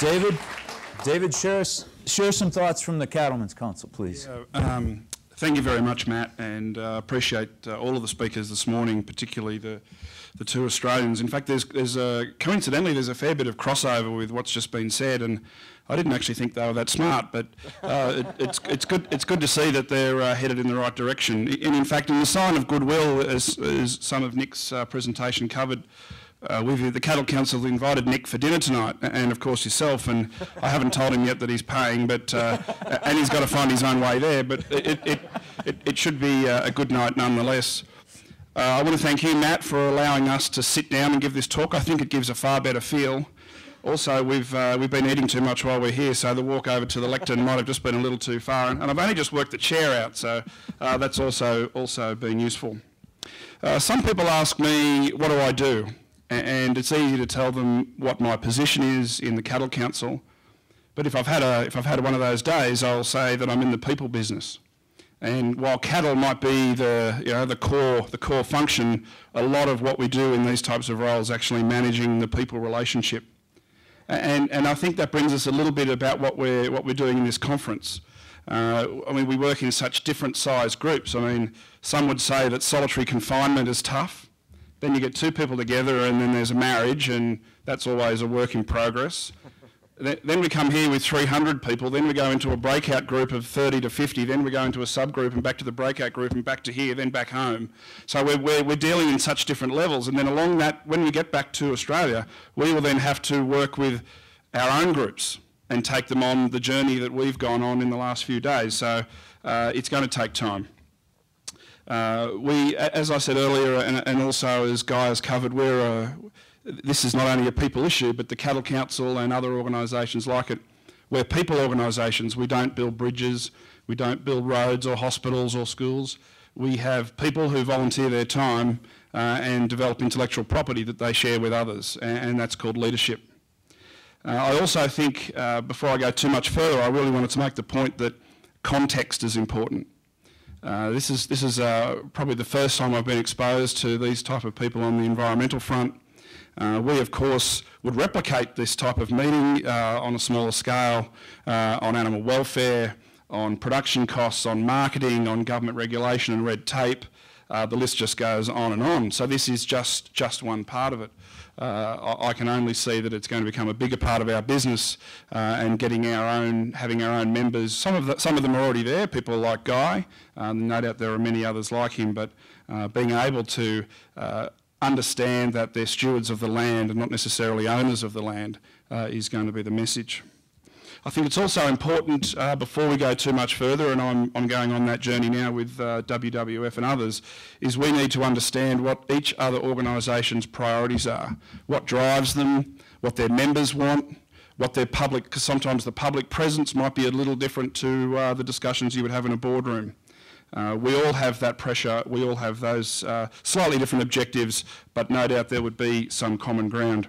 David, share some thoughts from the Cattlemen's Council, please. Yeah, thank you very much, Matt, and appreciate all of the speakers this morning, particularly the two Australians. In fact, coincidentally, there's a fair bit of crossover with what's just been said, and I didn't actually think they were that smart, but it's good to see that they're headed in the right direction. And in fact, in the sign of goodwill, as some of Nick's presentation covered, the Cattle Council invited Nick for dinner tonight, and of course yourself, and I haven't told him yet that he's paying, but and he's got to find his own way there, but it should be a good night nonetheless. I want to thank you, Matt, for allowing us to sit down and give this talk. I think it gives a far better feel. Also, we've been eating too much while we're here, so the walk over to the lectern might have just been a little too far, and I've only just worked the chair out, so that's also been useful. Some people ask me, what do I do? And it's easy to tell them what my position is in the Cattle Council, but if I've had one of those days, I'll say that I'm in the people business. And while cattle might be the core function, a lot of what we do in these types of roles is actually managing the people relationship. And I think that brings us a little bit about what we're doing in this conference. I mean, we work in such different size groups. I mean, some would say that solitary confinement is tough. Then you get two people together and then there's a marriage, and that's always a work in progress. Then we come here with 300 people, then we go into a breakout group of 30 to 50, then we go into a subgroup and back to the breakout group and back to here, then back home. So we're dealing in such different levels, and then along that, when we get back to Australia, we will then have to work with our own groups and take them on the journey that we've gone on in the last few days. So it's going to take time. As I said earlier, and also as Guy has covered, this is not only a people issue, but the Cattle Council and other organisations like it, we're people organisations. We don't build bridges, we don't build roads or hospitals or schools. We have people who volunteer their time and develop intellectual property that they share with others, and that's called leadership. I also think, before I go too much further, I really wanted to make the point that context is important. This is probably the first time I've been exposed to these type of people on the environmental front. We, of course, would replicate this type of meeting on a smaller scale on animal welfare, on production costs, on marketing, on government regulation and red tape. The list just goes on and on. So this is just one part of it. I can only see that it's going to become a bigger part of our business and having our own members. Some of them are already there, people like Guy. No doubt there are many others like him, but being able to understand that they're stewards of the land and not necessarily owners of the land is going to be the message. I think it's also important, before we go too much further, and I'm going on that journey now with WWF and others, is we need to understand what each other organisation's priorities are, what drives them, what their members want, what their public, because sometimes the public presence might be a little different to the discussions you would have in a boardroom. We all have that pressure, we all have those slightly different objectives, but no doubt there would be some common ground.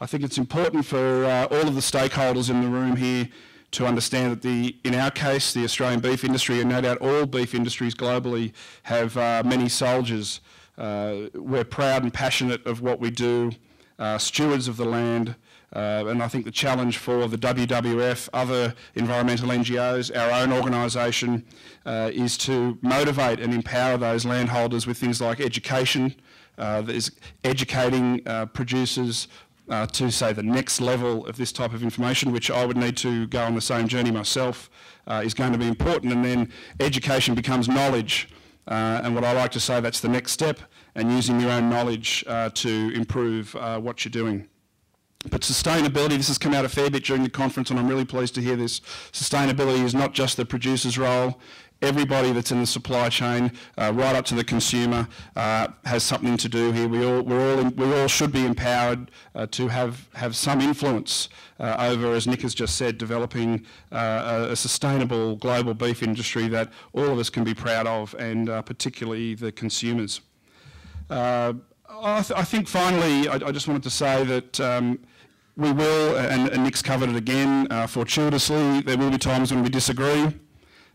I think it's important for all of the stakeholders in the room here to understand that in our case, the Australian beef industry, and no doubt all beef industries globally, have many soldiers. We're proud and passionate of what we do, stewards of the land, and I think the challenge for the WWF, other environmental NGOs, our own organisation, is to motivate and empower those landholders with things like education, educating producers to, say, the next level of this type of information, which I would need to go on the same journey myself, is going to be important. And then education becomes knowledge. And what I like to say, that's the next step, and using your own knowledge to improve what you're doing. But sustainability, this has come out a fair bit during the conference, and I'm really pleased to hear this. Sustainability is not just the producer's role. Everybody that's in the supply chain, right up to the consumer, has something to do here. We all should be empowered to have some influence over, as Nick has just said, developing a sustainable global beef industry that all of us can be proud of, and particularly the consumers. I think finally, I just wanted to say that we will, and Nick's covered it again, fortuitously, there will be times when we disagree.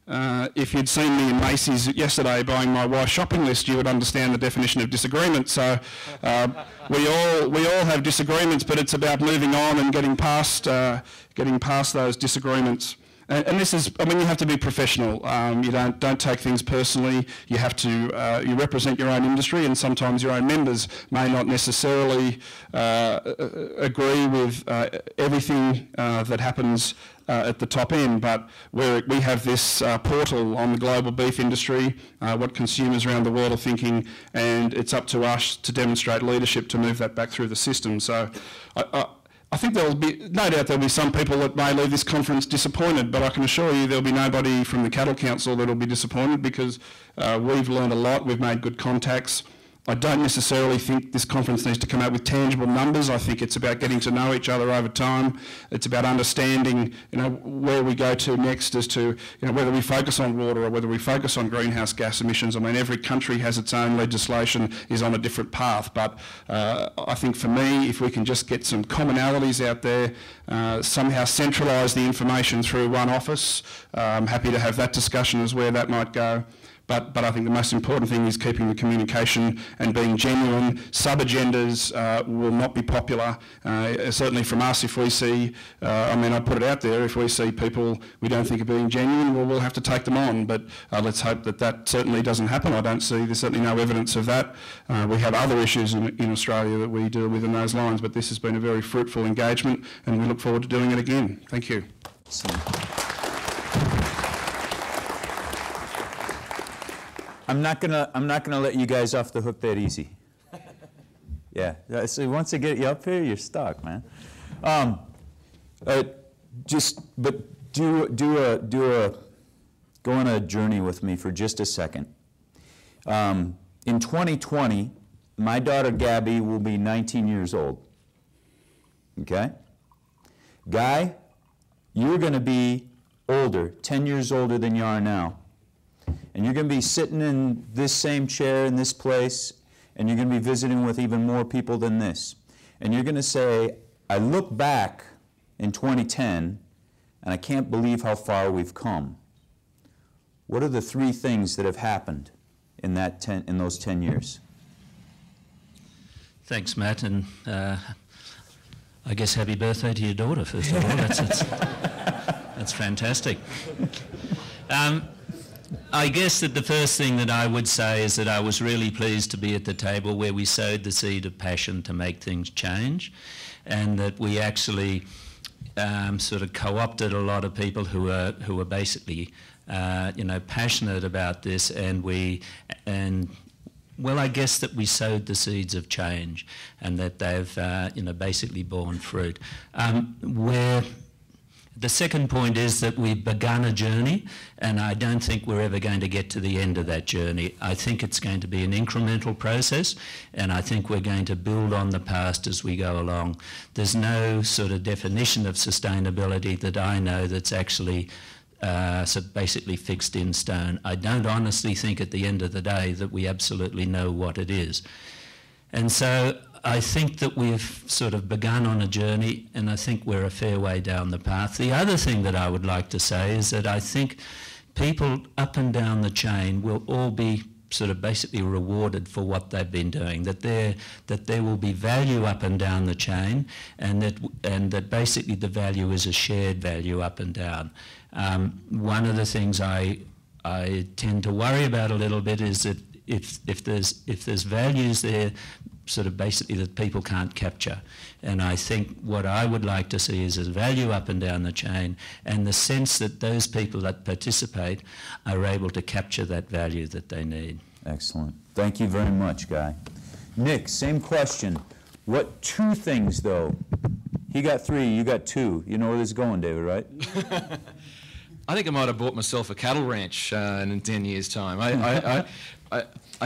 If you'd seen me in Macy's yesterday buying my wife's shopping list, you would understand the definition of disagreement. So we all have disagreements, but it's about moving on and getting past those disagreements. And this is, I mean, you have to be professional. You don't take things personally. You have to, you represent your own industry, and sometimes your own members may not necessarily agree with everything that happens at the top end, but we have this portal on the global beef industry, what consumers around the world are thinking, and it's up to us to demonstrate leadership to move that back through the system. So I think there'll be, no doubt there'll be some people that may leave this conference disappointed, but I can assure you there'll be nobody from the Cattle Council that'll be disappointed, because we've learned a lot, we've made good contacts. I don't necessarily think this conference needs to come out with tangible numbers. I think it's about getting to know each other over time. It's about understanding, where we go to next as to, whether we focus on water or whether we focus on greenhouse gas emissions. I mean, every country has its own legislation, is on a different path. But I think for me, if we can just get some commonalities out there, somehow centralise the information through one office, I'm happy to have that discussion as where that might go. But I think the most important thing is keeping the communication and being genuine. Sub-agendas will not be popular. Certainly from us, if we see, I put it out there, if we see people we don't think are being genuine, well, we'll have to take them on. But let's hope that that certainly doesn't happen. There's certainly no evidence of that. We have other issues in Australia that we deal with in those lines, but this has been a very fruitful engagement, and we look forward to doing it again. Thank you. I'm not gonna let you guys off the hook that easy. Yeah. So once I get you up here, you're stuck, man. Go on a journey with me for just a second. In 2020, my daughter Gabby will be 19 years old. Okay? Guy, you're going to be older, 10 years older than you are now. And you're going to be sitting in this same chair in this place, and you're going to be visiting with even more people than this. And you're going to say, I look back in 2010, and I can't believe how far we've come. What are the 3 things that have happened in those 10 years? Thanks, Matt, and I guess happy birthday to your daughter, first of all. That's fantastic. I guess that the first thing that I would say is that I was really pleased to be at the table where we sowed the seed of passion to make things change, and that we actually sort of co-opted a lot of people who were basically passionate about this, well, I guess that we sowed the seeds of change, and that they've basically borne fruit. The second point is that we've begun a journey, and I don't think we're ever going to get to the end of that journey. I think it's going to be an incremental process, and I think we're going to build on the past as we go along. There's no sort of definition of sustainability that I know that's actually basically fixed in stone. I don't honestly think at the end of the day that we absolutely know what it is. And so I think that we've sort of begun on a journey, and I think we're a fair way down the path. The other thing that I would like to say is that I think people up and down the chain will all be sort of basically rewarded for what they've been doing, that there will be value up and down the chain, and that basically the value is a shared value up and down. One of the things I tend to worry about a little bit is that if there's values there sort of basically that people can't capture. And I think what I would like to see is a value up and down the chain, and the sense that those people that participate are able to capture that value that they need. Excellent. Thank you very much, Guy. Nick, same question. What 2 things, though? He got 3, you got 2. You know where this is going, David, right? I think I might have bought myself a cattle ranch in 10 years' time. I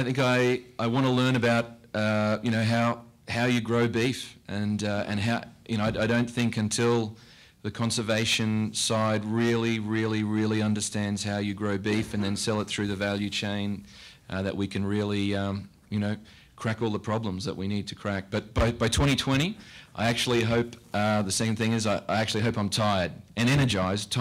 think I want to learn about how you grow beef, and how I don't think until the conservation side really understands how you grow beef and then sell it through the value chain that we can really crack all the problems that we need to crack. But by 2020, I actually hope, the second thing is I actually hope I'm tired and energized,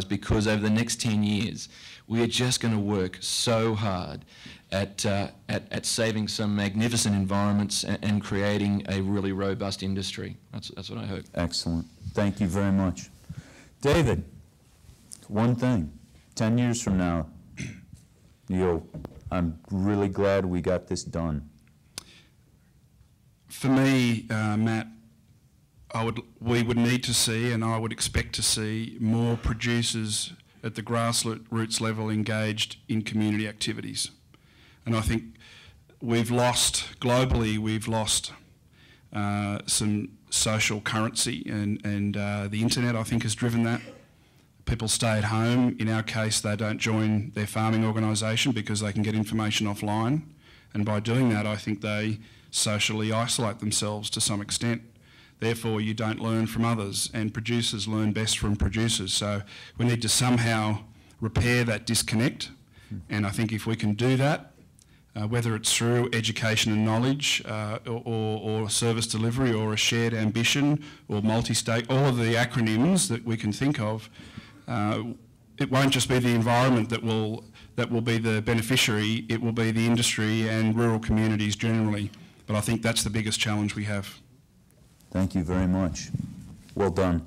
because over the next 10 years, we are just going to work so hard at saving some magnificent environments and creating a really robust industry. That's what I hope. Excellent. Thank you very much. David, one thing, 10 years from now, I'm really glad we got this done. For me, Matt, we would need to see, and I would expect to see, more producers at the grassroots level engaged in community activities. And I think globally we've lost some social currency, and the internet, I think, has driven that. People stay at home. In our case, they don't join their farming organisation because they can get information offline. And by doing that, I think they socially isolate themselves to some extent. Therefore, you don't learn from others, and producers learn best from producers. So we need to somehow repair that disconnect. And I think if we can do that, whether it's through education and knowledge, or service delivery, or a shared ambition, or multi-stake, all of the acronyms that we can think of, it won't just be the environment that will be the beneficiary, it will be the industry and rural communities generally. But I think that's the biggest challenge we have. Thank you very much. Well done.